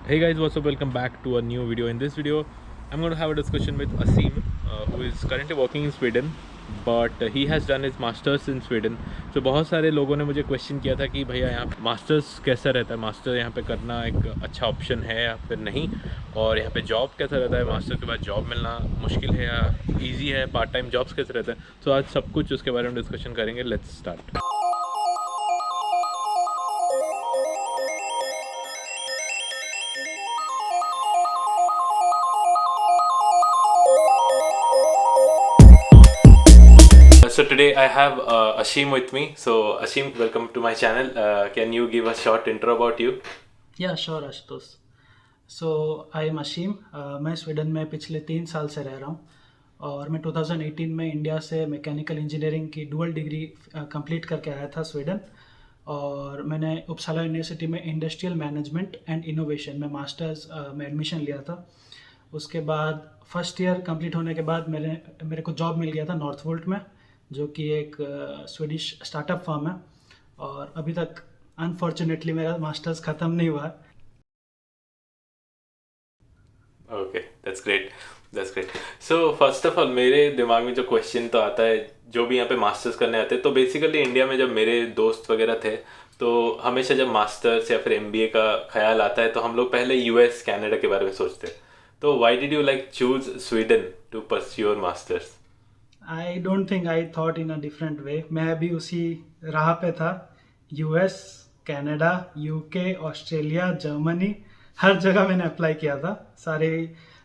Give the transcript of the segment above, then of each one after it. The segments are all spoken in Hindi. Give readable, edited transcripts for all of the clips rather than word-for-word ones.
Hey guys, what's up? Welcome back to a new video. In this video, I'm going to have a discussion with Asim, who is currently working in Sweden, but he has done his masters in Sweden. So बहुत सारे लोगों ने मुझे क्वेश्चन किया था कि भैया यहाँ मास्टर्स कैसा रहता है, मास्टर यहाँ पे करना एक अच्छा ऑप्शन है या फिर नहीं, और यहाँ पे जॉब कैसा रहता है, मास्टर के बाद जॉब मिलना मुश्किल है या ईजी है, पार्ट टाइम जॉब्स कैसे रहते हैं. तो आज सब कुछ उसके बारे में डिस्कशन करेंगे. Let's start. So today I have Ashim with me. So Ashim, welcome to my channel. Can you give a short intro about you? या sure Ashutosh. So I am Ashim. मैं स्वीडन में पिछले 3 साल से रह रहा हूँ और मैं 2018 में इंडिया से मैकेनिकल इंजीनियरिंग की डुअल डिग्री कंप्लीट करके आया था स्वीडन. और मैंने उपसाला यूनिवर्सिटी में इंडस्ट्रियल मैनेजमेंट एंड इनोवेशन में मास्टर्स में एडमिशन लिया था. उसके बाद फर्स्ट ईयर कंप्लीट होने के बाद मेरे को जॉब मिल गया था नॉर्थवोल्ट में, जो कि एक स्वीडिश स्टार्टअप फर्म है. और अभी तक अनफॉर्चुनेटली मेरा मास्टर्स ख़त्म नहीं हुआ. Okay, that's great. That's great. So first of all, मेरे दिमाग में जो क्वेश्चन तो आता है, जो भी यहाँ पे मास्टर्स करने आते हैं, तो बेसिकली इंडिया में जब मेरे दोस्त वगैरह थे, तो हमेशा जब मास्टर्स या फिर एमबीए का ख्याल आता है तो हम लोग पहले यूएस कनाडा के बारे में सोचते हैं. तो why did you like choose Sweden to pursue your masters? I don't think I thought in a different way. मैं भी उसी राह पे था. US, Canada, UK, Australia, Germany, हर जगह मैंने अप्लाई किया था. सारे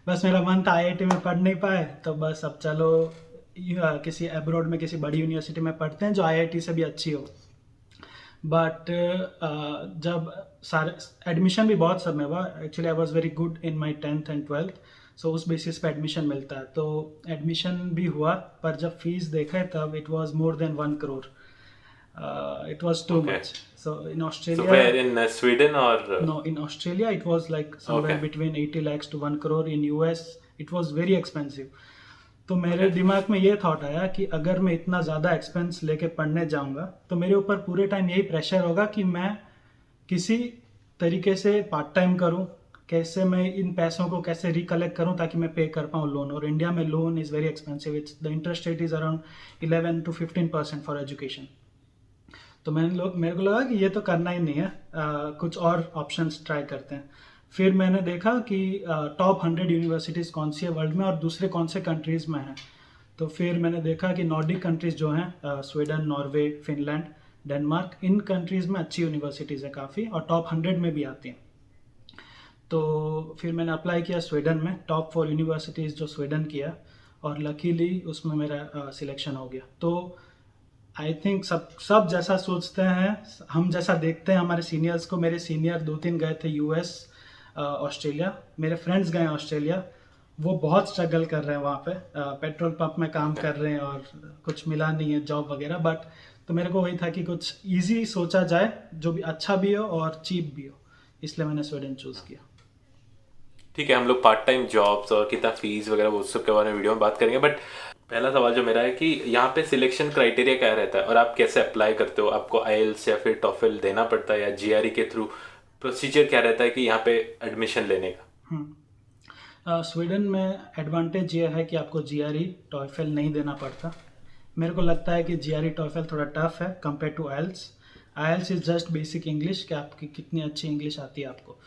बस मेरा मन था आईआईटी में पढ़ नहीं पाए, तो बस अब चलो किसी अब्रॉड में किसी बड़ी यूनिवर्सिटी में पढ़ते हैं जो आईआईटी से भी अच्छी हो. बट जब सारे एडमिशन भी बहुत सब में हुआ. Actually I was very good in my 10th and 12th. सो उस बेसिस पे एडमिशन मिलता है. तो एडमिशन भी हुआ, पर जब फीस देखा तब it was more than 1 crore. It was too Okay. much. So in So Australia, where in Sweden or? no, in Australia it was like somewhere Okay. between 80 lakhs to 1 crore. In US it was very expensive. तो मेरे Okay. दिमाग में ये थॉट आया कि अगर मैं इतना ज़्यादा एक्सपेंस लेके पढ़ने जाऊंगा तो मेरे ऊपर पूरे टाइम यही प्रेशर होगा कि मैं किसी तरीके से पार्ट टाइम करूं, कैसे मैं इन पैसों को कैसे रिकलेक्ट करूं ताकि मैं पे कर पाऊं लोन. और इंडिया में loan is very expensive. It's the interest rate is around 11 to 15% for education. तो मेरे को लगा कि ये तो करना ही नहीं है, कुछ और ऑप्शंस ट्राई करते हैं. फिर मैंने देखा कि टॉप 100 यूनिवर्सिटीज़ कौन सी है वर्ल्ड में और दूसरे कौन से कंट्रीज़ में हैं. तो फिर मैंने देखा कि नॉर्डिक कंट्रीज़ जो हैं, स्वीडन, नॉर्वे, फिनलैंड, डेनमार्क, इन कंट्रीज़ में अच्छी यूनिवर्सिटीज़ हैं काफ़ी और टॉप 100 में भी आती हैं. तो फिर मैंने अप्लाई किया स्वीडन में, टॉप 4 यूनिवर्सिटीज़ जो स्वीडन किया, और लकीली उसमें मेरा सिलेक्शन हो गया. तो आई थिंक सब जैसा सोचते हैं, हम जैसा देखते हैं हमारे सीनियर्स को. मेरे सीनियर 2-3 गए थे यूएस, ऑस्ट्रेलिया. मेरे फ्रेंड्स गए ऑस्ट्रेलिया. वो बहुत स्ट्रगल कर रहे हैं वहाँ पे, पेट्रोल पंप में काम कर रहे हैं और कुछ मिला नहीं है जॉब वगैरह. बट तो मेरे को वही था कि कुछ इजी सोचा जाए जो भी अच्छा भी हो और चीप भी हो, इसलिए मैंने स्वीडन चूज़ किया. ठीक है, हम लोग पार्ट टाइम जॉब्स और कितना फीस वगैरह वो सब के बारे में वीडियो में बात करेंगे. बट पहला सवाल जो मेरा है कि यहाँ पे सिलेक्शन क्राइटेरिया क्या रहता है और आप कैसे अप्लाई करते हो? आपको आईएलटीएस या फिर टॉफल देना पड़ता है या जीआरई के थ्रू? प्रोसीजर क्या रहता है कि यहाँ पे एडमिशन लेने का? स्वीडन में एडवांटेज ये है कि आपको जीआरई टॉफल नहीं देना पड़ता. मेरे को लगता है कि जीआरई टॉफल थोड़ा टफ है compare to IELTS. IELTS is just basic English, कि आपकी कितनी अच्छी इंग्लिश आती है आपको.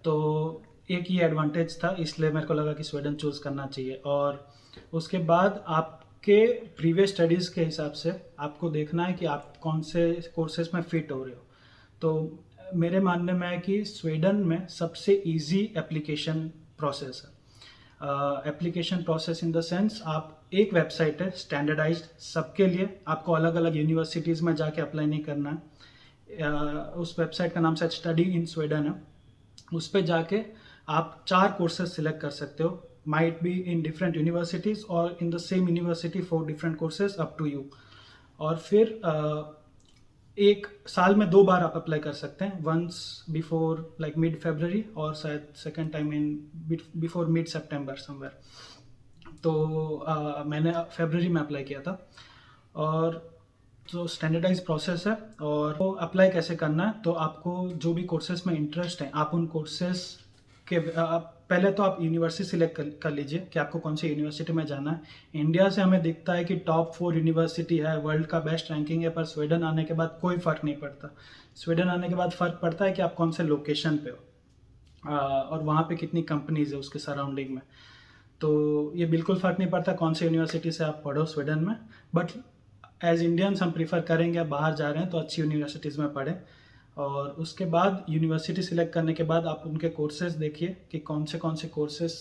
तो एक ही एडवांटेज था, इसलिए मेरे को लगा कि स्वीडन चूज़ करना चाहिए. और उसके बाद आपके प्रीवियस स्टडीज़ के हिसाब से आपको देखना है कि आप कौन से कोर्सेज में फिट हो रहे हो. तो मेरे मानने में है कि स्वीडन में सबसे इजी एप्लीकेशन प्रोसेस है. Application process in the sense, आप एक वेबसाइट है स्टैंडर्डाइज्ड सबके लिए. आपको अलग अलग यूनिवर्सिटीज़ में जाके अप्लाई नहीं करना है. उस वेबसाइट का नाम शायद स्टडी इन स्वीडन है. उस पर जाके आप 4 कोर्सेज सिलेक्ट कर सकते हो. Might be in different universities और in the same university for different courses, up to you. और फिर एक साल में 2 बार आप अप्लाई कर सकते हैं. वंस बिफोर लाइक मिड फरवरी और शायद second time in before mid September somewhere. तो मैंने फरवरी में अप्लाई किया था. और तो स्टैंडर्डाइज प्रोसेस है. और वो अप्लाई कैसे करना है, तो आपको जो भी कोर्सेज में इंटरेस्ट है आप उन कोर्सेज कि पहले तो आप यूनिवर्सिटी सिलेक्ट कर लीजिए कि आपको कौन सी यूनिवर्सिटी में जाना है। इंडिया से हमें दिखता है कि टॉप 4 यूनिवर्सिटी है, वर्ल्ड का बेस्ट रैंकिंग है, पर स्वीडन आने के बाद कोई फ़र्क नहीं पड़ता। स्वीडन आने के बाद फ़र्क पड़ता है कि आप कौन से लोकेशन पे हो और वहाँ पे कितनी कंपनीज है उसके सराउंडिंग में। तो ये बिल्कुल फ़र्क नहीं पड़ता कौन से यूनिवर्सिटी से आप पढ़ो स्वीडन में, बट एज इंडियंस हम प्रीफर करेंगे बाहर जा रहे हैं तो अच्छी यूनिवर्सिटीज़ में पढ़ें। और उसके बाद यूनिवर्सिटी सिलेक्ट करने के बाद आप उनके कोर्सेज देखिए कि कौन से कोर्सेज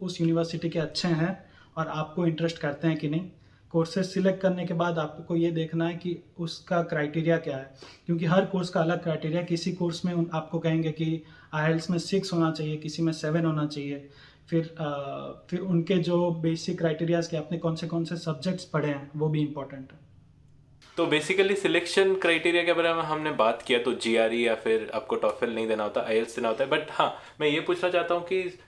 उस यूनिवर्सिटी के अच्छे हैं और आपको इंटरेस्ट करते हैं कि नहीं। कोर्सेज सिलेक्ट करने के बाद आपको ये देखना है कि उसका क्राइटेरिया क्या है, क्योंकि हर कोर्स का अलग क्राइटेरिया। किसी कोर्स में आपको कहेंगे कि IELTS में 6 होना चाहिए, किसी में 7 होना चाहिए। फिर उनके जो बेसिक क्राइटेरियाज के आपने कौन से सब्जेक्ट्स पढ़े हैं वो भी इम्पोर्टेंट है। तो बेसिकली सिलेक्शन क्राइटेरिया के बारे में हमने बात किया, तो GRE या फिर आपको टॉफल नहीं देना होता, IELTS देना होता है। बट हाँ, मैं ये पूछना चाहता हूँ कि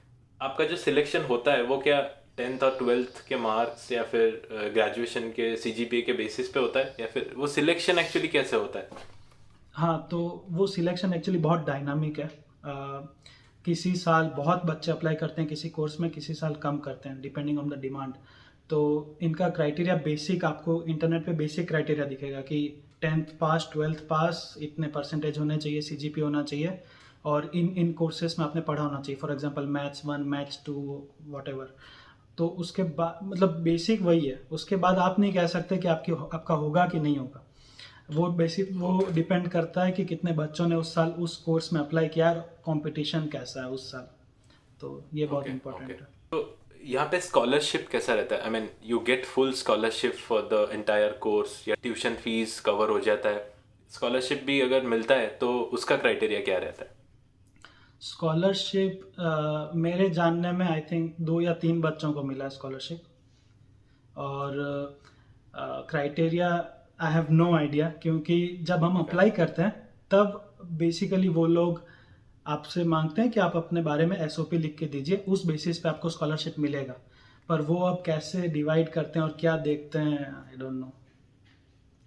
आपका जो सिलेक्शन होता है वो क्या 10th और 12th के मार्क्स या फिर ग्रेजुएशन के CGPA के बेसिस पे होता है, या फिर वो सिलेक्शन एक्चुअली कैसे होता है? हाँ, तो वो सिलेक्शन एक्चुअली बहुत डायनामिक है। किसी साल बहुत बच्चे अप्लाई करते हैं किसी कोर्स में, किसी साल कम करते हैं डिपेंडिंग ऑन द डिमांड। तो इनका क्राइटेरिया बेसिक आपको इंटरनेट पे बेसिक क्राइटेरिया दिखेगा कि 10th पास 12th पास इतने परसेंटेज होने चाहिए, CGPA होना चाहिए और इन कोर्सेस में आपने पढ़ा होना चाहिए। For example maths 1, maths 2, whatever. तो उसके बाद मतलब बेसिक वही है। उसके बाद आप नहीं कह सकते कि आपका होगा कि नहीं होगा। वो डिपेंड करता है कि कितने बच्चों ने उस साल उस कोर्स में अप्लाई किया और कंपटीशन कैसा है उस साल। तो ये बहुत इम्पोर्टेंट है। तो यहाँ पे स्कॉलरशिप कैसा रहता है? I mean you get full scholarship for the entire course, या ट्यूशन फीस कवर हो जाता है? स्कॉलरशिप भी अगर मिलता है तो उसका क्राइटेरिया क्या रहता है? स्कॉलरशिप मेरे जानने में आई थिंक 2 या 3 बच्चों को मिला है स्कॉलरशिप। और criteria I have no idea, क्योंकि जब हम अप्लाई करते हैं तब बेसिकली वो लोग आपसे मांगते हैं कि आप अपने बारे में SOP लिख के दीजिए, उस बेसिस पे आपको स्कॉलरशिप मिलेगा। पर वो अब कैसे डिवाइड करते हैं और क्या देखते हैं, I don't know.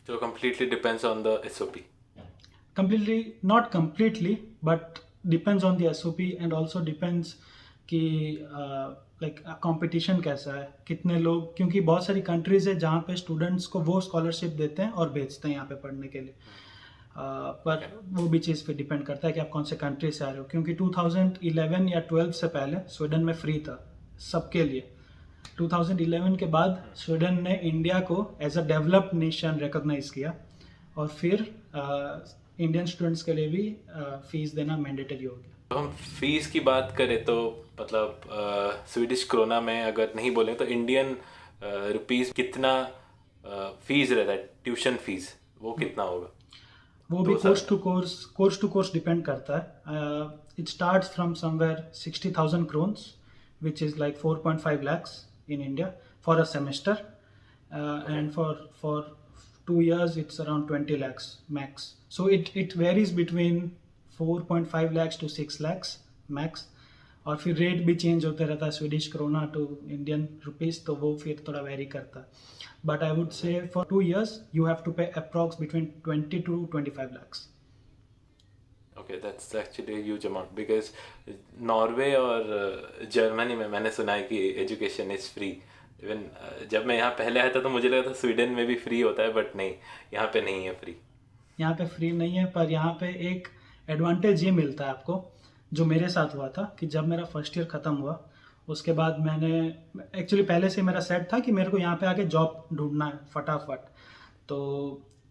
So completely depends on the SOP. Completely, not completely, but depends on the SOP and also depends कि लाइक कंपटीशन कैसा है, कितने लोग, क्योंकि बहुत सारी कंट्रीज है जहाँ पे स्टूडेंट्स को वो स्कॉलरशिप देते हैं और भेजते हैं यहाँ पे पढ़ने के लिए। पर वो भी चीज़ पे डिपेंड करता है कि आप कौन से कंट्री से आ रहे हो, क्योंकि 2011 या 12 से पहले स्वीडन में फ्री था सबके लिए। 2011 के बाद स्वीडन ने इंडिया को as a developed nation recognise किया और फिर इंडियन स्टूडेंट्स के लिए भी फीस देना मैंडेटरी हो गया। तो हम फीस की बात करें तो मतलब स्वीडिश क्रोना में अगर नहीं बोलें तो इंडियन रुपीस कितना फीस रहता है? ट्यूशन फीस वो कितना होगा? वो भी कोर्स टू कोर्स डिपेंड करता है। It starts from somewhere 60,000 krones which is like 4.5 lakhs in India for a semester, and for 2 years it's around 20 lakhs max. So it varies between 4.5 lakhs to 6 lakhs max. और फिर रेट भी चेंज होते रहता है Swedish krona to Indian rupees, तो वो फिर थोड़ा वेरी करता है। But I would say for 2 years you have to pay approx between 20 to 25 lakhs. Okay, that's actually a huge amount because Norway और जर्मनी में मैंने सुना है कि एजुकेशन इज़ फ्री। इवन जब मैं यहाँ पहले आया था तो मुझे लगा था स्वीडन में भी फ्री होता है, बट नहीं, यहाँ पे नहीं है फ्री। यहाँ पे फ्री नहीं है, पर यहाँ पे एक एडवांटेज ये मिलता है आपको, जो मेरे साथ हुआ था कि जब मेरा फर्स्ट ईयर ख़त्म हुआ उसके बाद मैंने एक्चुअली पहले से मेरा सेट था कि मेरे को यहाँ पे आके जॉब ढूंढना है फटाफट। तो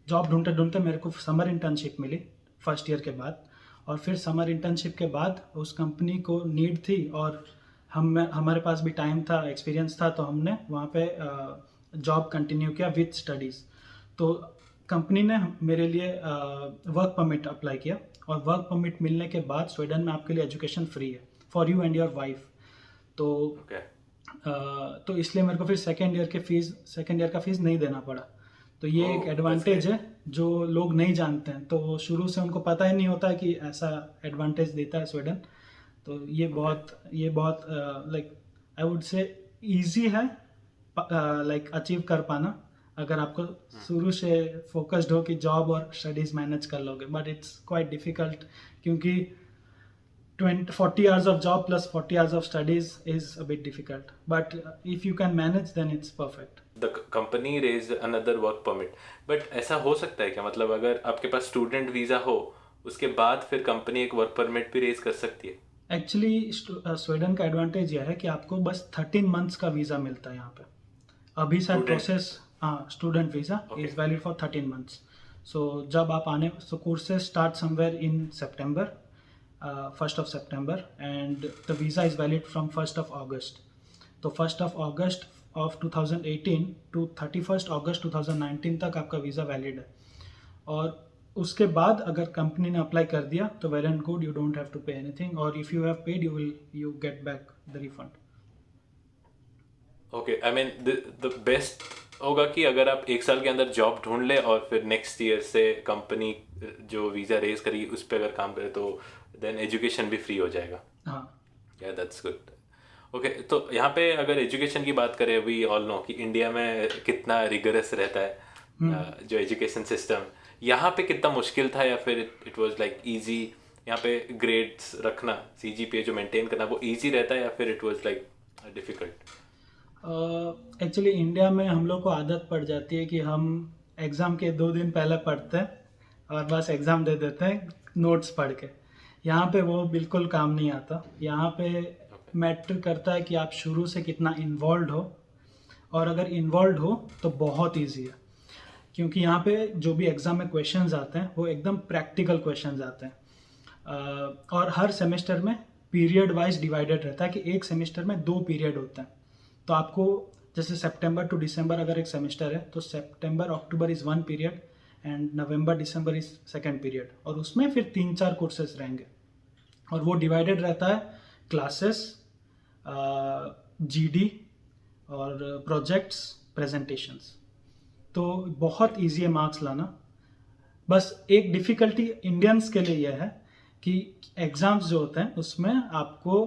जॉब ढूंढते ढूंढते मेरे को समर इंटर्नशिप मिली फर्स्ट ईयर के बाद, और फिर समर इंटर्नशिप के बाद उस कंपनी को नीड थी और हमारे पास भी टाइम था, एक्सपीरियंस था, तो हमने वहाँ पे जॉब कंटिन्यू किया विथ स्टडीज़। तो कंपनी ने मेरे लिए वर्क परमिट अप्लाई किया, और वर्क परमिट मिलने के बाद स्वीडन में आपके लिए एजुकेशन फ्री है for you and your wife. तो इसलिए मेरे को फिर सेकेंड ईयर का फीस नहीं देना पड़ा। तो ये एक एडवांटेज है जो लोग नहीं जानते हैं, तो शुरू से उनको पता ही नहीं होता है कि ऐसा एडवांटेज देता है स्वीडन। तो ये बहुत लाइक आई वुड से इजी है लाइक अचीव कर पाना, अगर आपको शुरू से फोकस्ड हो कि जॉब और स्टडीज़ मैनेज कर लोगे। बट इट्स क्वाइट डिफ़िकल्ट, क्योंकि 40 hours of job plus 40 hours of studies is a bit difficult, but if you can manage then it's perfect. The company raise another work permit, but ऐसा हो सकता है क्या? मतलब अगर आपके पास स्टूडेंट वीज़ा हो उसके बाद फिर कंपनी एक वर्क परमिट भी रेज कर सकती है? एक्चुअली स्वीडन का एडवांटेज यह है कि आपको बस 13 मंथ्स का वीज़ा मिलता है यहाँ पे अभी शायद प्रोसेस। हाँ, student visa is valid for 13 months. So जब आप आने courses start somewhere in September, 1st of September, and the visa is valid from 1st of August. तो 1st of August of 2018 to 31st August 2019 तक आपका वीज़ा वैलिड है, और उसके बाद अगर कंपनी ने अप्लाई कर दिया तो well and good, you don't have to pay anything, और if you have paid you get back the refund. Okay, I mean the best होगा कि अगर आप एक साल के अंदर जॉब ढूंढ ले और फिर नेक्स्ट ईयर से कंपनी जो वीज़ा रेज करी उस पर अगर काम करे तो देन एजुकेशन भी फ्री हो जाएगा। हाँ, या दैट्स गुड। ओके, तो यहाँ पे अगर एजुकेशन की बात करें, वी ऑल नो कि इंडिया में कितना रिगरस रहता है जो एजुकेशन सिस्टम, यहाँ पे कितना मुश्किल था या फिर इट वाज लाइक इजी? यहाँ पे ग्रेड्स रखना, CGPA जो मेंटेन करना वो इजी रहता है या फिर it was like difficult? Actually India में हम लोग को आदत पड़ जाती है कि हम एग्ज़ाम के 2 दिन पहले पढ़ते हैं और बस एग्ज़ाम दे देते हैं नोट्स पढ़ के। यहाँ पे वो बिल्कुल काम नहीं आता। यहाँ पे मैटर करता है कि आप शुरू से कितना इन्वॉल्व हो, और अगर इन्वॉल्व हो तो बहुत इजी है, क्योंकि यहाँ पे जो भी एग्ज़ाम में क्वेश्चंस आते हैं वो एकदम प्रैक्टिकल क्वेश्चंस आते हैं, और हर सेमेस्टर में पीरियड वाइज डिवाइडेड रहता है कि एक सेमेस्टर में 2 पीरियड होते हैं। तो आपको जैसे सितंबर टू दिसंबर अगर एक सेमेस्टर है तो September October is 1 period and November December is 2nd period, और उसमें फिर 3-4 कोर्सेज रहेंगे, और वो डिवाइडेड रहता है क्लासेस, GD और प्रोजेक्ट्स, प्रेजेंटेशंस। तो बहुत ईजी है मार्क्स लाना। बस एक डिफ़िकल्टी इंडियंस के लिए यह है कि एग्ज़ाम्स जो होते हैं उसमें आपको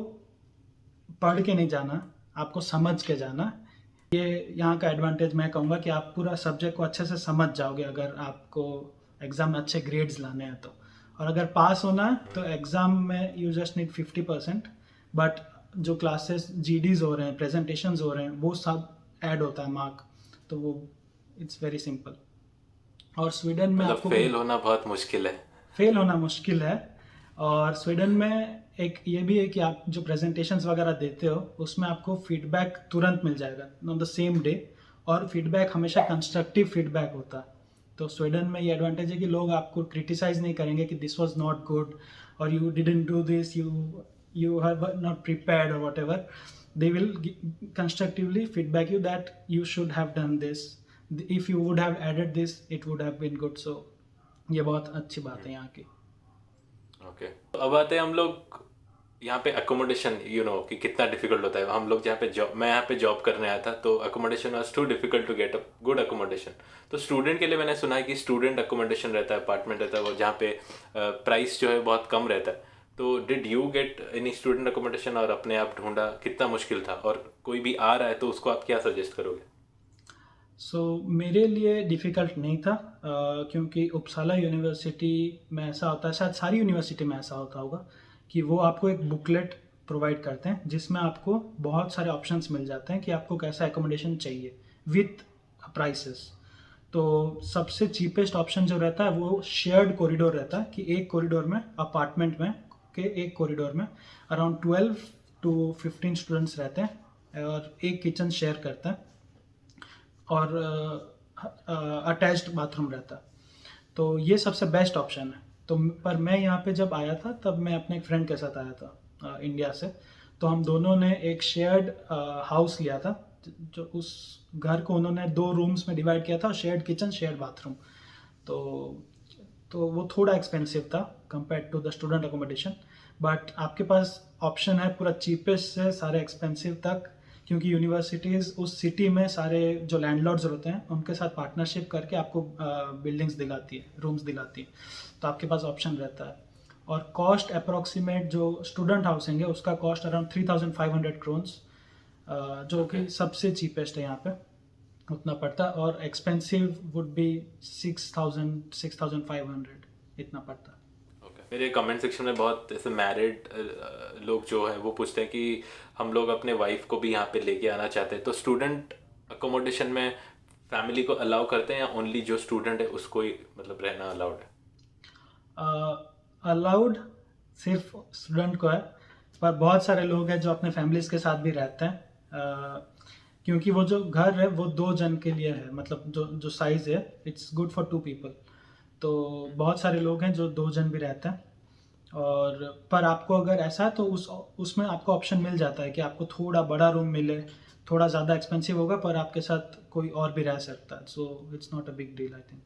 पढ़ के नहीं जाना, आपको समझ के जाना। ये यहाँ का एडवांटेज मैं कहूँगा कि आप पूरा सब्जेक्ट को अच्छे से समझ जाओगे अगर आपको एग्ज़ाम में अच्छे ग्रेड्स लाने हैं तो। और अगर पास होना है तो एग्ज़ाम में यू जस्ट नीड 50%, बट जो क्लासेस GDs हो रहे हैं, प्रेजेंटेशंस हो रहे हैं, वो सब ऐड होता है मार्क, तो वो इट्स वेरी सिंपल। और स्वीडन में आपको फेल होना बहुत मुश्किल है। फेल होना मुश्किल है, और स्वीडन में एक ये भी है कि आप जो प्रेजेंटेशंस वगैरह देते हो उसमें आपको फीडबैक तुरंत मिल जाएगा ऑन द सेम डे, और फीडबैक हमेशा कंस्ट्रक्टिव फीडबैक होता है। तो स्वीडन में ये एडवांटेज है कि लोग आपको क्रिटिसाइज नहीं करेंगे कि दिस वाज नॉट गुड और you didn't do this, you have not prepared or whatever. They will constructively feedback you that you should have done this, if you would have added this it would have been good. So ये बहुत अच्छी बात है यहाँ की। ओके, अब आते हैं हम लोग यहाँ पे अकोमोडेशन, यू नो कि कितना डिफिकल्ट होता है। हम लोग जहाँ पे जॉब, मैं यहाँ पे जॉब करने आया था तो accommodation was too difficult to get a good accommodation. तो स्टूडेंट के लिए मैंने सुना है कि स्टूडेंट अकोमोडेशन रहता है, अपार्टमेंट रहता है वो, जहाँ पे प्राइस जो है बहुत कम रहता है। तो did you get any student accommodation और अपने आप ढूंढा? कितना मुश्किल था? और कोई भी आ रहा है तो उसको आप क्या सजेस्ट करोगे? मेरे लिए डिफ़िकल्ट नहीं था, क्योंकि उपसाला यूनिवर्सिटी में ऐसा होता है, शायद सारी यूनिवर्सिटी में ऐसा होता होगा कि वो आपको एक बुकलेट प्रोवाइड करते हैं जिसमें आपको बहुत सारे ऑप्शंस मिल जाते हैं कि आपको कैसा एकोमोडेशन चाहिए विथ प्राइसेस। तो सबसे चीपेस्ट ऑप्शन जो रहता है वो शेयर्ड कॉरिडोर रहता है, कि एक कॉरिडोर में, अपार्टमेंट में के एक कॉरिडोर में अराउंड 12 to 15 स्टूडेंट्स रहते हैं और एक किचन शेयर करते हैं, और अटैच्ड बाथरूम रहता है। तो ये सबसे बेस्ट ऑप्शन है। तो पर मैं यहाँ पे जब आया था तब मैं अपने एक फ्रेंड के साथ आया था इंडिया से, तो हम दोनों ने एक शेयर्ड हाउस लिया था, जो उस घर को उन्होंने 2 रूम्स में डिवाइड किया था, शेयर्ड किचन, शेयर्ड बाथरूम। तो वो थोड़ा एक्सपेंसिव था compare to the student accommodation, but आपके पास ऑप्शन है पूरा चीपेस्ट से सारे एक्सपेंसिव तक, क्योंकि यूनिवर्सिटीज़ उस सिटी में सारे जो लैंडलॉर्ड्स होते हैं उनके साथ पार्टनरशिप करके आपको बिल्डिंग्स दिलाती है, रूम्स दिलाती है, तो आपके पास ऑप्शन रहता है। और कॉस्ट अप्रॉक्सीमेट जो स्टूडेंट हाउसिंग है उसका कॉस्ट अराउंड 3,500 क्रोन्स, जो कि सबसे चीपेस्ट है यहाँ पे, उतना पड़ता है। और एक्सपेंसिव वुड बी 6,000 6,500 इतना पड़ता है। ओके, मेरे कमेंट सेक्शन में बहुत ऐसे मैरिड लोग जो है वो पूछते हैं कि हम लोग अपने वाइफ को भी यहाँ पे लेके आना चाहते हैं, तो स्टूडेंट अकोमोडेशन में फैमिली को अलाउ करते हैं या ओनली जो स्टूडेंट है उसको ही मतलब रहना अलाउड है? अलाउड सिर्फ स्टूडेंट को है, पर बहुत सारे लोग हैं जो अपने फैमिलीज के साथ भी रहते हैं, क्योंकि वो जो घर है वो 2 जन के लिए है, मतलब जो जो साइज़ है इट्स गुड फॉर 2 पीपल। तो बहुत सारे लोग हैं जो 2 जन भी रहते हैं। और पर आपको अगर ऐसा है तो उसमें आपको ऑप्शन मिल जाता है कि आपको थोड़ा बड़ा रूम मिले, थोड़ा ज़्यादा एक्सपेंसिव होगा पर आपके साथ कोई और भी रह सकता है, so it's not a big deal I think.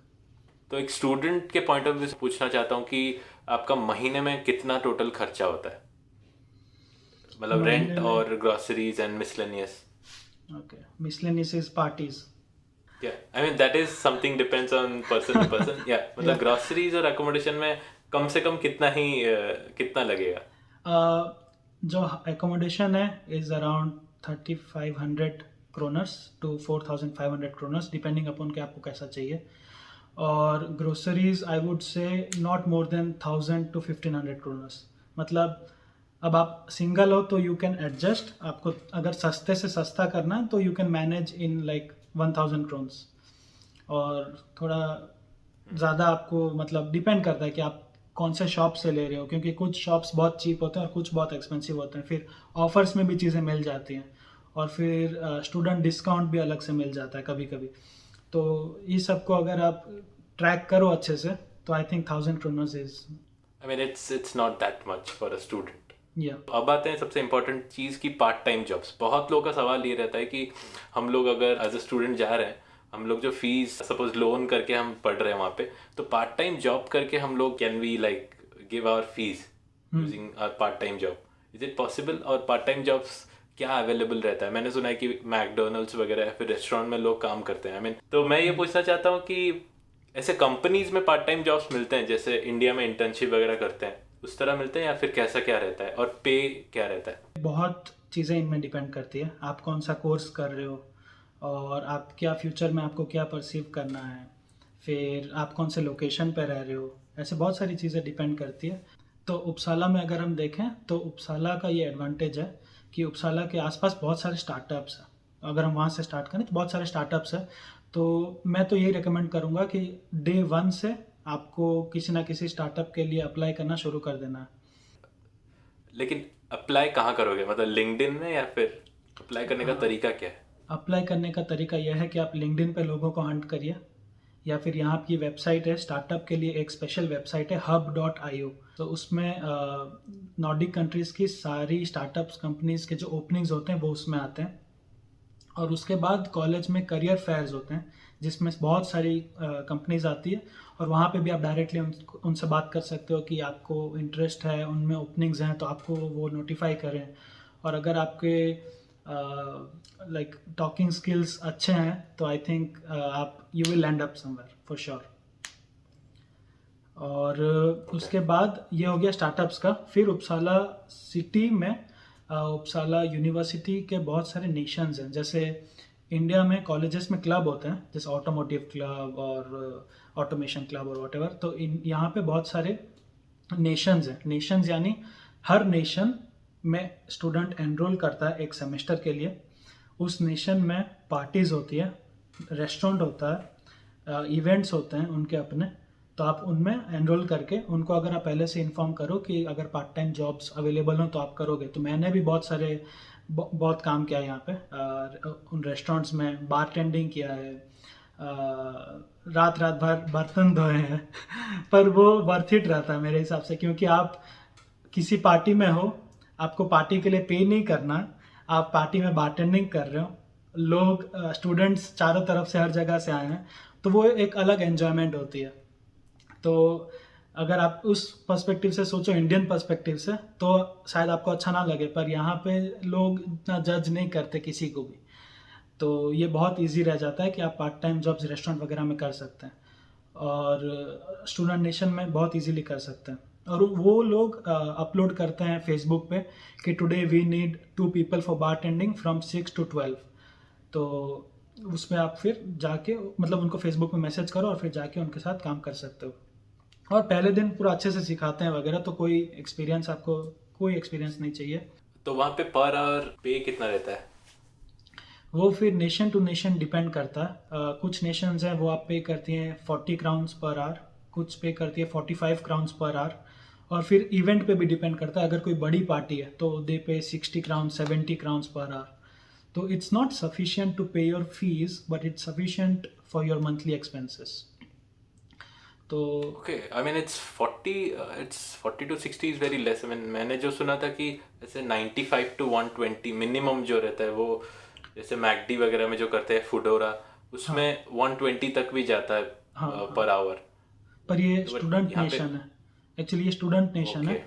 तो एक स्टूडेंट के पॉइंट ऑफ व्यू से पूछना चाहता हूँ कि आपका महीने में कितना टोटल खर्चा होता है, मतलब महीने रेंट में और groceries and miscellaneous? Okay, miscellaneous is parties. I mean that is something depends on person to person, या मतलब Yeah. ग्रोसरीज और अकोमोडेशन में कम से कम कितना ही कितना लगेगा? जो एकोमोडेशन है is around 3500 kroners to 4500 kroners depending upon कि आपको कैसा चाहिए। और groceries I would say not more than 1000 to 1500 kroners. मतलब अब आप सिंगल हो तो यू कैन एडजस्ट, आपको अगर सस्ते से सस्ता करना है तो you can manage in like 1000 krones. और थोड़ा ज़्यादा आपको मतलब डिपेंड करता है कि आप कौन से शॉप से ले रहे हो, क्योंकि कुछ शॉप्स बहुत चीप होते हैं और कुछ बहुत एक्सपेंसिव होते हैं। फिर ऑफर्स में भी चीज़ें मिल जाती हैं, और फिर स्टूडेंट डिस्काउंट भी अलग से मिल जाता है कभी कभी। तो ये सबको अगर आप ट्रैक करो अच्छे से तो I think 1000 kroners is I mean it's not that much for a student. या। अब आते हैं सबसे इम्पोर्टेंट चीज़ की, पार्ट टाइम जॉब्स। बहुत लोगों का सवाल ये रहता है कि हम लोग अगर एज अ स्टूडेंट जा रहे हैं, हम लोग जो फीस सपोज लोन करके हम पढ़ रहे हैं वहाँ पे, तो पार्ट टाइम जॉब करके हम लोग can we like give our fees using our part time job? Is it possible? और पार्ट टाइम जॉब्स क्या अवेलेबल रहता है? मैंने सुना है कि मैकडोनल्ड्स वगैरह या फिर रेस्टोरेंट में लोग काम करते हैं। आई मीन तो मैं ये पूछना चाहता हूँ कि ऐसे कंपनीज में पार्ट टाइम जॉब्स मिलते हैं जैसे इंडिया में इंटर्नशिप वगैरह करते हैं, उस तरह मिलते हैं या फिर कैसा क्या रहता है, और पे क्या रहता है? बहुत चीज़ें इनमें डिपेंड करती है, आप कौन सा कोर्स कर रहे हो और आप क्या फ्यूचर में आपको क्या परसीव करना है, फिर आप कौन से लोकेशन पे रह रहे हो, ऐसे बहुत सारी चीज़ें डिपेंड करती है। तो उपसाला में अगर हम देखें तो उपसाला का ये एडवांटेज है कि उपसाला के आसपास बहुत सारे स्टार्टअप्स हैं। अगर हम वहाँ से स्टार्ट करें तो बहुत सारे स्टार्टअप्स हैं। तो मैं तो यही रिकमेंड करूँगा कि डे 1 से आपको किसी ना किसी स्टार्टअप के लिए अप्लाई करना शुरू कर देना है। लेकिन अप्लाई कहाँ करोगे, मतलब लिंक्डइन में, या फिर अप्लाई करने का तरीका क्या है? अप्लाई करने का तरीका यह है कि आप लिंक्डइन पे लोगों को हंट करिए, या फिर यहाँ की वेबसाइट है स्टार्टअप के लिए, एक स्पेशल वेबसाइट है hub.io। तो उसमें नॉर्डिक कंट्रीज़ की सारी स्टार्टअप्स कंपनीज़ के जो ओपनिंग्स होते हैं वो उसमें आते हैं। और उसके बाद कॉलेज में करियर फेयर्स होते हैं जिसमें बहुत सारी कंपनीज आती है, और वहाँ पे भी आप डायरेक्टली उनसे बात कर सकते हो कि आपको इंटरेस्ट है, उनमें ओपनिंग्स हैं तो आपको वो नोटिफाई करें। और अगर आपके लाइक टॉकिंग स्किल्स अच्छे हैं तो आई थिंक आप you will and up somewhere for sure. और उसके बाद ये हो गया स्टार्टअप्स का। फिर उपसाला सिटी में उपसाला यूनिवर्सिटी के बहुत सारे नेशंस हैं। जैसे इंडिया में कॉलेजेस में क्लब होते हैं जैसे ऑटोमोटिव क्लब और ऑटोमेशन क्लब और वॉट एवर, तो यहाँ पे बहुत सारे नेशंस हैं। नेशंस यानी हर नेशन में स्टूडेंट एनरोल करता है एक सेमेस्टर के लिए। उस नेशन में पार्टीज़ होती है, रेस्टोरेंट होता है, इवेंट्स होते हैं उनके अपने। तो आप उनमें एनरोल करके उनको अगर आप पहले से इन्फॉर्म करो कि अगर पार्ट टाइम जॉब्स अवेलेबल हो तो आप करोगे। तो मैंने भी बहुत काम किया है यहाँ पे, उन रेस्टोरेंट्स में बार टेंडिंग किया है, रात भर बर्तन धोए हैं पर वो वर्थ इट रहता है मेरे हिसाब से, क्योंकि आप किसी पार्टी में हो, आपको पार्टी के लिए पे नहीं करना, आप पार्टी में बारटेंडिंग कर रहे हो, लोग स्टूडेंट्स चारों तरफ से हर जगह से आए हैं, तो वो एक अलग एन्जॉयमेंट होती है। तो अगर आप उस पर्सपेक्टिव से सोचो, इंडियन पर्सपेक्टिव से, तो शायद आपको अच्छा ना लगे, पर यहाँ पे लोग इतना जज नहीं करते किसी को भी। तो ये बहुत इजी रह जाता है कि आप पार्ट टाइम जॉब्स रेस्टोरेंट वगैरह में कर सकते हैं, और स्टूडेंट नेशन में बहुत इजीली कर सकते हैं। और वो लोग अपलोड करते हैं फेसबुक पे कि today we need 2 people for bartending from 6 to 12। तो उसमें आप फिर जाके मतलब उनको फेसबुक में मैसेज करो और फिर जाके उनके साथ काम कर सकते हो। और पहले दिन पूरा अच्छे से सिखाते हैं वगैरह, तो आपको कोई एक्सपीरियंस नहीं चाहिए। तो वहाँ पे पर आवर पे कितना रहता है? वो फिर नेशन टू नेशन डिपेंड करता है। कुछ नेशंस हैं वो आप पे करती हैं 40 क्राउन्स पर आवर, कुछ पे करती है 45 क्राउन्स पर आवर। और फिर इवेंट पे भी डिपेंड करता है, अगर कोई बड़ी पार्टी है तो they pay 60 crown 70 crowns per hour. तो it's not sufficient to pay your fees, but it's sufficient for your monthly expenses. तो okay, I mean it's 40 to 60 is very less. I mean मैंने जो सुना था कि जैसे 95 to 120 मिनिमम जो रहता है, वो जैसे मैकडी वगैरह में जो करते हैं फूडोरा, उसमें 120 तक भी जाता है हाँ, पर आवर। पर ये तो स्टूडेंट यहाँ पे नेशन है, एक्चुअली ये स्टूडेंट नेशन है। ओके,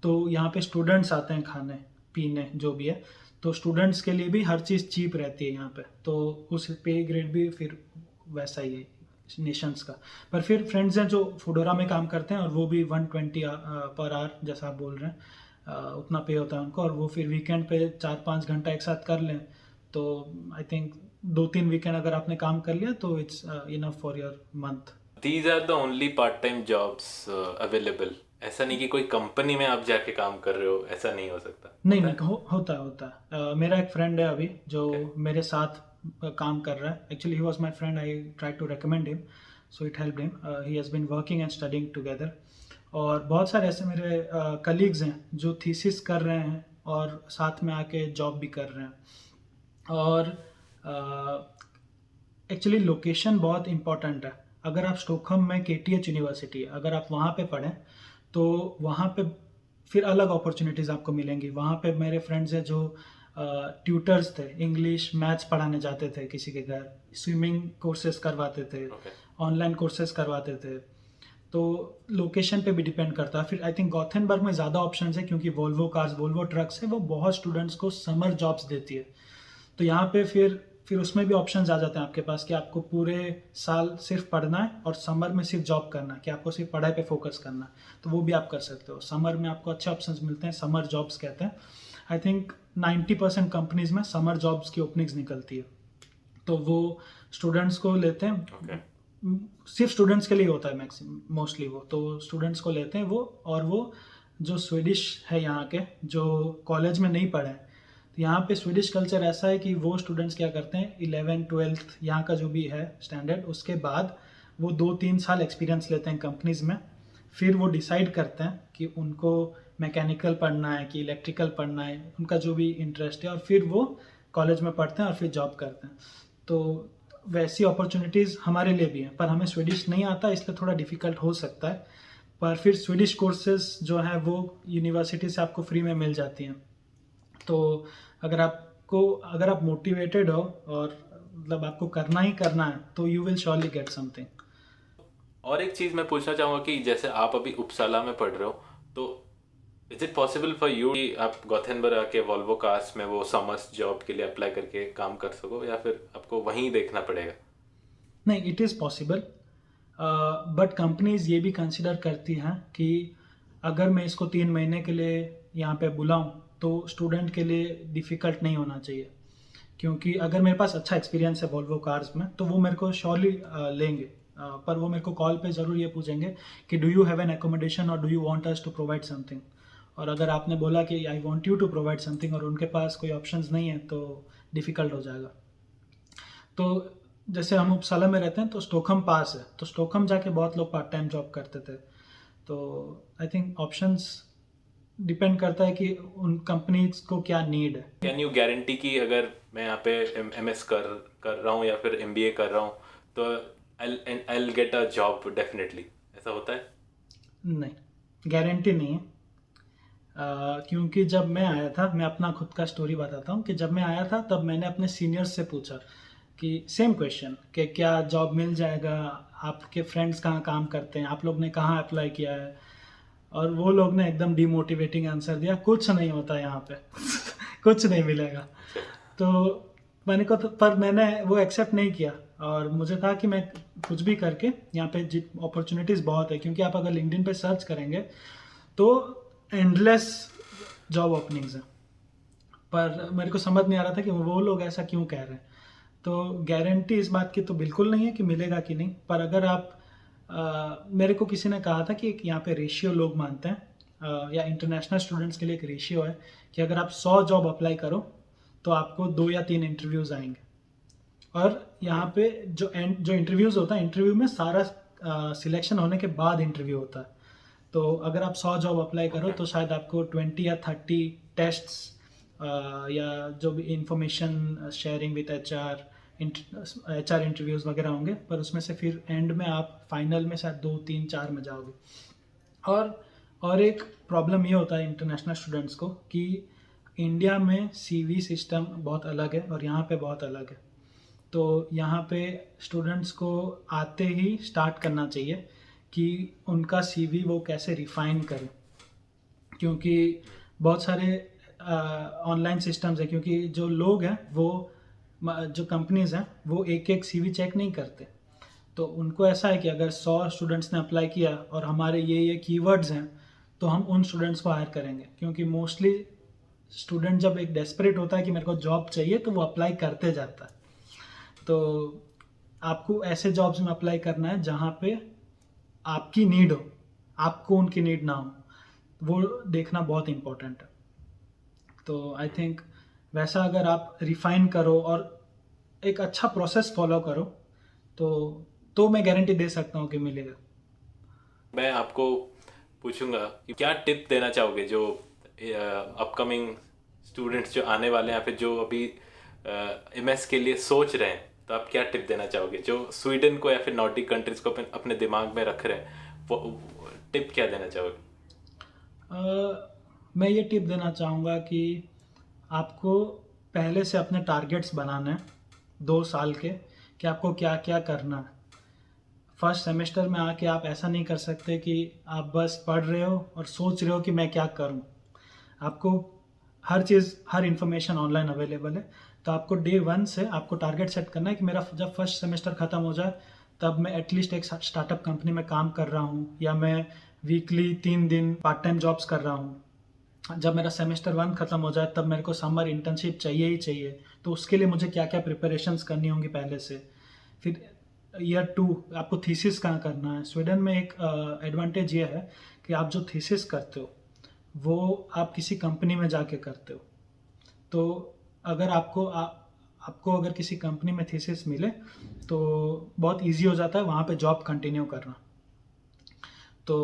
तो यहाँ पे स्टूडेंट्स आते हैं खाने पीने जो भी है, तो स्टूडेंट्स के लिए भी हर चीज़ चीप रहती है यहाँ पे, तो उस पे ग्रेड भी फिर वैसा ही है नेशंस का। पर फिर फ्रेंड्स हैं जो फूडोरा में काम करते हैं और वो भी 120 पर आवर जैसा आप बोल रहे हैं, उतना पे होता है उनको। और वो फिर वीकेंड पे 4-5 घंटा एक साथ कर लें तो आई थिंक 2-3 वीकेंड अगर आपने काम कर लिया तो it's enough for your month. These are the only part time jobs available. ऐसा नहीं कि कोई कंपनी में आप जाके काम कर रहे हो, ऐसा नहीं हो सकता? नहीं नहीं, होता है। मेरा एक फ्रेंड है अभी जो Okay. मेरे साथ काम कर रहा है। Actually he was my friend, I try to recommend him, so it helped him. He has been working and studying together. और बहुत सारे ऐसे मेरे कलीग्स हैं जो थीसिस कर रहे हैं और साथ में आके जॉब भी कर रहे हैं। और एक्चुअली लोकेशन बहुत इंपॉर्टेंट है। अगर आप स्टॉकहोम में केटीएच यूनिवर्सिटी है, अगर आप वहाँ पे पढ़ें तो वहाँ पे फिर अलग अपॉर्चुनिटीज़ आपको मिलेंगी। वहाँ पे मेरे फ्रेंड्स हैं जो ट्यूटर्स थे, इंग्लिश मैथ्स पढ़ाने जाते थे किसी के घर, स्विमिंग कोर्सेज करवाते थे, Okay. ऑनलाइन कोर्सेज करवाते थे। तो लोकेशन पे भी डिपेंड करता है। फिर आई थिंक गॉथेनबर्ग में ज़्यादा ऑप्शंस है क्योंकि वोल्वो कार्स, वोल्वो ट्रक्स है, वो बहुत स्टूडेंट्स को समर जॉब्स देती है। तो यहाँ पे फिर उसमें भी ऑप्शंस आ जाते हैं आपके पास कि आपको पूरे साल सिर्फ पढ़ना है और समर में सिर्फ जॉब करना है, कि आपको सिर्फ पढ़ाई पे फोकस करना है, तो वो भी आप कर सकते हो। समर में आपको अच्छे ऑप्शंस मिलते हैं, समर जॉब्स कहते हैं। आई थिंक 90% कंपनीज में समर जॉब्स की ओपनिंग्स निकलती है, तो वो स्टूडेंट्स को लेते हैं। Okay. सिर्फ स्टूडेंट्स के लिए होता है मैक्सिमम, मोस्टली वो तो स्टूडेंट्स को लेते हैं वो। और वो जो स्वीडिश है यहाँ के, जो कॉलेज में नहीं पढ़े हैं, तो यहाँ पे स्वीडिश कल्चर ऐसा है कि वो स्टूडेंट्स क्या करते हैं, 11th-12th यहाँ का जो भी है स्टैंडर्ड, उसके बाद वो 2-3 साल एक्सपीरियंस लेते हैं कंपनीज में। फिर वो डिसाइड करते हैं कि उनको मैकेनिकल पढ़ना है कि इलेक्ट्रिकल पढ़ना है, उनका जो भी इंटरेस्ट है, और फिर वो कॉलेज में पढ़ते हैं और फिर जॉब करते हैं। तो वैसी अपॉर्चुनिटीज़ हमारे लिए भी हैं, पर हमें स्वीडिश नहीं आता इसलिए थोड़ा डिफ़िकल्ट हो सकता है। पर फिर स्वीडिश कोर्सेज जो हैं वो यूनिवर्सिटी से आपको फ्री में मिल जाती हैं। तो अगर आप मोटिवेटेड हो और मतलब आपको करना ही करना है तो you will surely get something. और एक चीज़ मैं पूछना चाहूँगा कि जैसे आप अभी उपसाला में पढ़ रहे हो, तो is it possible for you कि आप गॉथेनबर्ग आके वॉल्वो कार्स में वो समर्स जॉब के लिए अप्लाई करके काम कर सको, या फिर आपको वहीं देखना पड़ेगा? नहीं, it is possible, but companies ये भी कंसिडर करती हैं कि अगर मैं इसको 3 महीने के लिए यहाँ पे बुलाऊँ तो स्टूडेंट के लिए डिफ़िकल्ट नहीं होना चाहिए। क्योंकि अगर मेरे पास अच्छा एक्सपीरियंस है वॉल्वो कार्स में तो वो मेरे को श्योरली लेंगे। पर वो मेरे को कॉल पे ज़रूर ये पूछेंगे कि do you have an accommodation और do you want us to provide something. और अगर आपने बोला कि I want you to provide something और उनके पास कोई ऑप्शंस नहीं है तो डिफ़िकल्ट हो जाएगा। तो जैसे हम उपसाला में रहते हैं तो स्टॉकहोम पास है, तो स्टॉकहोम जाके बहुत लोग पार्ट टाइम जॉब करते थे। तो आई थिंक ऑप्शंस डिपेंड करता है कि उन कंपनीज को क्या नीड है। कैन यू गारंटी कि अगर मैं यहाँ पे MS कर रहा हूँ या फिर MBA कर रहा हूँ तो I'll get a job definitely, ऐसा होता है? नहीं, गारंटी नहीं है। क्योंकि जब मैं आया था, मैं अपना खुद का स्टोरी बताता हूँ कि जब मैं आया था तब मैंने अपने सीनियर्स से पूछा कि सेम क्वेश्चन कि क्या जॉब मिल जाएगा, आपके फ्रेंड्स कहाँ काम करते हैं, आप लोग ने कहाँ अप्लाई किया है। और वो लोग ने एकदम डिमोटिवेटिंग आंसर दिया, कुछ नहीं होता यहाँ पे कुछ नहीं मिलेगा। तो मैंने वो एक्सेप्ट नहीं किया और मुझे कहा कि मैं कुछ भी करके यहाँ पे अपॉर्चुनिटीज़ बहुत है, क्योंकि आप अगर लिंक्डइन पे सर्च करेंगे तो एंडलेस जॉब ओपनिंग्स हैं। पर मेरे को समझ नहीं आ रहा था कि वो लोग ऐसा क्यों कह रहे हैं। तो गारंटी इस बात की तो बिल्कुल नहीं है कि मिलेगा कि नहीं, पर अगर आप मेरे को किसी ने कहा था कि एक यहाँ पे रेशियो लोग मानते हैं, या इंटरनेशनल स्टूडेंट्स के लिए एक रेशियो है कि अगर आप 100 जॉब अप्लाई करो तो आपको 2 या 3 इंटरव्यूज़ आएंगे। और यहाँ पे जो इंटरव्यूज़ होता है, इंटरव्यू में सारा सिलेक्शन होने के बाद इंटरव्यू होता है। तो अगर आप 100 जॉब अप्लाई करो तो शायद आपको 20 या 30 टेस्ट्स या जो भी information sharing with HR interviews वगैरह होंगे, पर उसमें से फिर एंड में आप फाइनल में शायद 2, 3, 4 में जाओगे। और एक प्रॉब्लम ये होता है इंटरनेशनल स्टूडेंट्स को कि इंडिया में CV सिस्टम बहुत अलग है और यहाँ पे बहुत अलग है। तो यहाँ पे स्टूडेंट्स को आते ही स्टार्ट करना चाहिए कि उनका CV वो कैसे रिफ़ाइन करें, क्योंकि बहुत सारे ऑनलाइन सिस्टम्स हैं, क्योंकि जो लोग हैं वो जो कंपनीज़ हैं वो एक CV चेक नहीं करते। तो उनको ऐसा है कि अगर 100 स्टूडेंट्स ने अप्लाई किया और हमारे ये कीवर्ड्स हैं तो हम उन स्टूडेंट्स को हायर करेंगे, क्योंकि मोस्टली स्टूडेंट जब एक डेस्परेट होता है कि मेरे को जॉब चाहिए तो वो अप्लाई करते जाता है। तो आपको ऐसे जॉब्स में अप्लाई करना है जहाँ पे आपकी नीड हो, आपको उनकी नीड ना हो, वो देखना बहुत इम्पोर्टेंट है। तो आई थिंक वैसा अगर आप रिफाइन करो और एक अच्छा प्रोसेस फॉलो करो तो मैं गारंटी दे सकता हूँ कि मिलेगा। मैं आपको पूछूंगा कि क्या टिप देना चाहोगे जो अपकमिंग स्टूडेंट्स जो आने वाले हैं या फिर जो अभी MS के लिए सोच रहे हैं, तो आप क्या टिप देना चाहोगे जो स्वीडन को या फिर नॉर्डिक कंट्रीज को अपने दिमाग में रख रहे हैं, वो टिप क्या देना चाहोगे? मैं ये टिप देना चाहूँगा कि आपको पहले से अपने टारगेट्स बनाने हैं 2 साल के, कि आपको क्या क्या करना है। फर्स्ट सेमेस्टर में आके आप ऐसा नहीं कर सकते कि आप बस पढ़ रहे हो और सोच रहे हो कि मैं क्या करूं। आपको हर चीज़, हर इन्फॉर्मेशन ऑनलाइन अवेलेबल है। तो आपको डे 1 से आपको टारगेट सेट करना है कि मेरा जब फर्स्ट सेमेस्टर ख़त्म हो जाए तब मैं एटलीस्ट एक स्टार्टअप कंपनी में काम कर रहा हूँ, या मैं वीकली 3 दिन पार्ट टाइम जॉब्स कर रहा हूँ। जब मेरा सेमेस्टर 1 ख़त्म हो जाए तब मेरे को समर इंटर्नशिप चाहिए ही चाहिए, तो उसके लिए मुझे क्या क्या प्रिपरेशंस करनी होंगी पहले से। फिर ईयर 2 आपको थीसिस कहाँ करना है। स्वीडन में एक एडवांटेज ये है कि आप जो थीसिस करते हो वो आप किसी कंपनी में जाके करते हो। तो अगर आपको अगर किसी कंपनी में थीसिस मिले तो बहुत इजी हो जाता है वहाँ पे जॉब कंटिन्यू करना। तो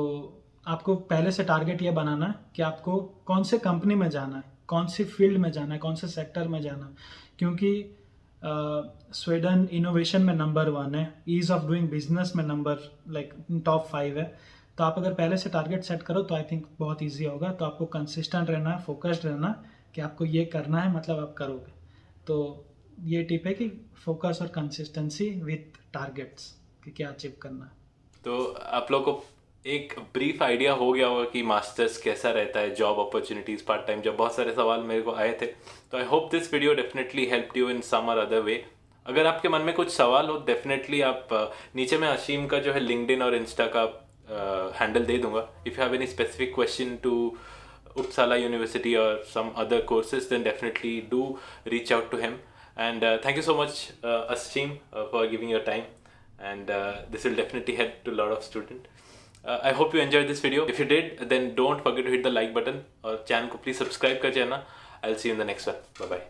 आपको पहले से टारगेट ये बनाना है कि आपको कौन से कंपनी में जाना है, कौन सी फील्ड में जाना है, कौन से सेक्टर में जाना है, क्योंकि स्वीडन इनोवेशन में नंबर 1 है, ईज़ ऑफ डूइंग बिजनेस में टॉप 5 है। तो आप अगर पहले से टारगेट सेट करो तो आई थिंक बहुत इजी होगा। तो आपको कंसिस्टेंट रहना है, फोकस्ड रहना है कि आपको ये करना है, मतलब आप करोगे। तो ये टिप है कि फोकस और कंसिस्टेंसी विथ टारगेट्स कि क्या अचीव करना है। तो आप लोगों को एक ब्रीफ आइडिया हो गया होगा कि मास्टर्स कैसा रहता है, जॉब अपॉर्चुनिटीज़, पार्ट टाइम जब बहुत सारे सवाल मेरे को आए थे। तो I hope this video definitely help you in some or other वे। अगर आपके मन में कुछ सवाल हो डेफिनेटली आप नीचे में असीम का जो है लिंक्डइन और इंस्टा का हैंडल दे दूंगा। If you have any specific question to Uppsala University or some other courses, then definitely do reach out to him. And thank you so much, Asim, for giving your time. And this will definitely help to a lot of students. I hope you enjoyed this video. If you did, then don't forget to hit the like button. और channel को please subscribe कर देना. I'll see you in the next one. Bye bye.